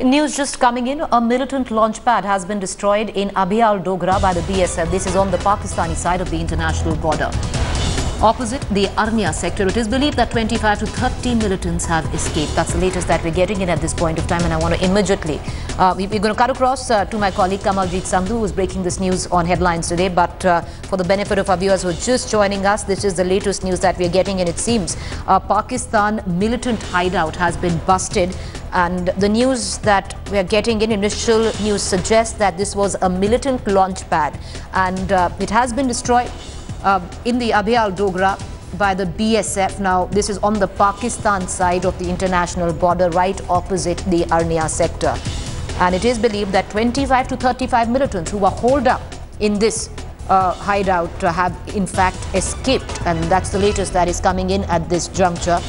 News just coming in, a militant launch pad has been destroyed in Abhial Dogra by the BSF. This is on the Pakistani side of the international border. Opposite the Arnia sector, it is believed that 25 to 30 militants have escaped. That's the latest that we're getting in at this point of time, and I want to immediately, we're going to cut across to my colleague Kamaljeet Sandhu, who is breaking this news on headlines today. But for the benefit of our viewers who are just joining us, this is the latest news that we're getting, and it seems a Pakistan militant hideout has been busted. And the news that we are getting in, initial news suggests that this was a militant launch pad, and it has been destroyed in the Abhial Dogra by the BSF. Now, this is on the Pakistan side of the international border, right opposite the Arnia sector. And it is believed that 25 to 35 militants who were holed up in this hideout have in fact escaped. And that's the latest that is coming in at this juncture.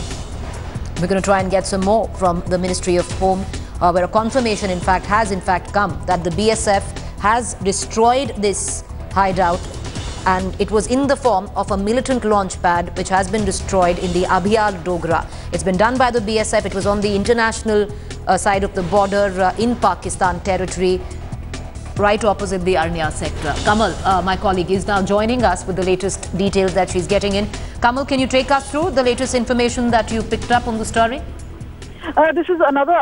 We're going to try and get some more from the Ministry of Home, where a confirmation in fact has come that the BSF has destroyed this hideout, and it was in the form of a militant launch pad which has been destroyed in the Abhial Dogra. It's been done by the BSF. It was on the international side of the border in Pakistan territory, right opposite the Arnia sector. Kamal, my colleague, is now joining us with the latest details that she's getting in. Kamal, can you take us through the latest information that you picked up on the story? This is another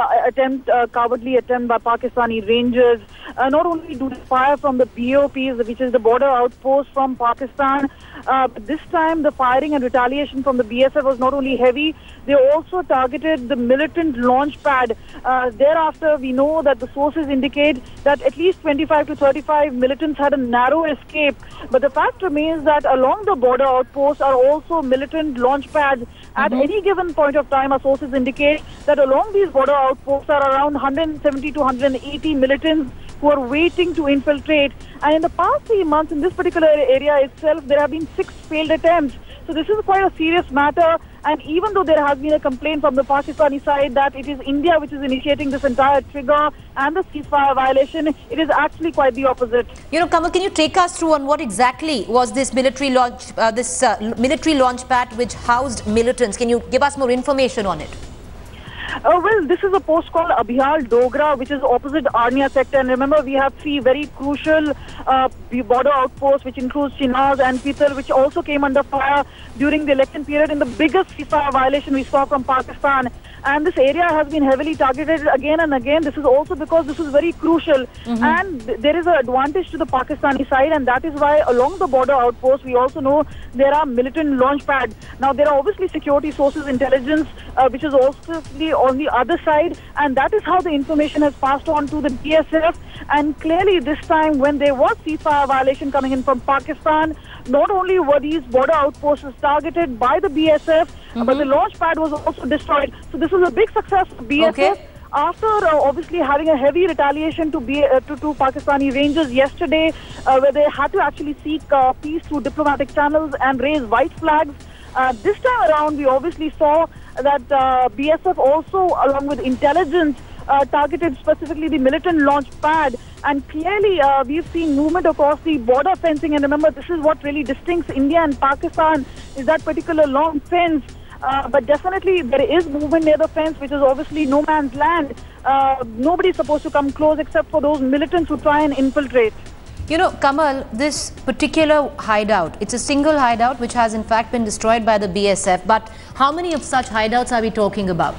cowardly attempt by Pakistani Rangers. Not only do they fire from the BOPs, which is the border outpost from Pakistan, but this time the firing and retaliation from the BSF was not only heavy, they also targeted the militant launch pad. Thereafter, we know that the sources indicate that at least 25 to 35 militants had a narrow escape. But the fact remains that along the border outposts are also militant launch pads. At any given point of time, our sources indicate that along these border outposts are around 170 to 180 militants who are waiting to infiltrate. And in the past 3 months, in this particular area itself, there have been 6 failed attempts. So this is quite a serious matter. And even though there has been a complaint from the Pakistani side that it is India which is initiating this entire trigger and the ceasefire violation, it is actually quite the opposite. You know, Kamal, can you take us through on what exactly was this military launch, military launch pad which housed militants? Can you give us more information on it? Well, this is a post called Abhial Dogra, which is opposite Arnia sector. And remember, we have 3 very crucial border outposts, which includes Chinaz and Pital, which also came under fire during the election period in the biggest ceasefire violation we saw from Pakistan. And this area has been heavily targeted again and again. This is also because this is very crucial. And there is an advantage to the Pakistani side, and that is why along the border outposts, we also know there are militant launch pads. Now, there are obviously security sources, intelligence, which is also on the other side. And that is how the information has passed on to the BSF. And clearly this time, when there was ceasefire violation coming in from Pakistan, not only were these border outposts targeted by the BSF, but the launch pad was also destroyed. So this was a big success for BSF. After obviously having a heavy retaliation to Pakistani Rangers yesterday, where they had to actually seek peace through diplomatic channels and raise white flags. This time around, we obviously saw that BSF also, along with intelligence, targeted specifically the militant launch pad. And clearly, we've seen movement across the border fencing. And remember, this is what really distincts India and Pakistan, is that particular long fence. But definitely, there is movement near the fence, which is obviously no man's land. Nobody's supposed to come close except for those militants who try and infiltrate. You know, Kamal, this particular hideout, it's a single hideout which has in fact been destroyed by the BSF. But how many of such hideouts are we talking about?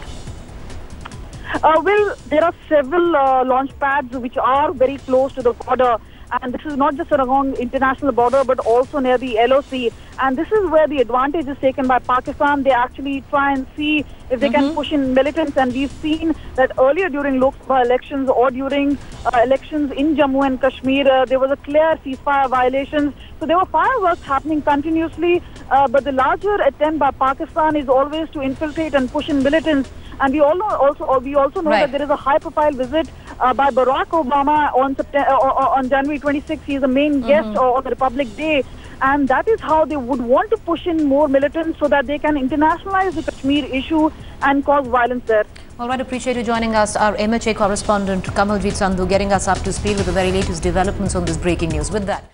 Well, there are several launch pads which are very close to the border. And this is not just along international border, but also near the LOC. And this is where the advantage is taken by Pakistan. They actually try and see if they can push in militants. And we've seen that earlier during Lok Sabha elections or during elections in Jammu and Kashmir, there was a clear ceasefire violations. So there were fireworks happening continuously. But the larger attempt by Pakistan is always to infiltrate and push in militants. And we also know that there is a high-profile visit by Barack Obama on January 26th. He is the main guest on the Republic Day. And that is how they would want to push in more militants so that they can internationalize the Kashmir issue and cause violence there. All right, appreciate you joining us. Our MHA correspondent Kamaljeet Sandhu getting us up to speed with the very latest developments on this breaking news. With that.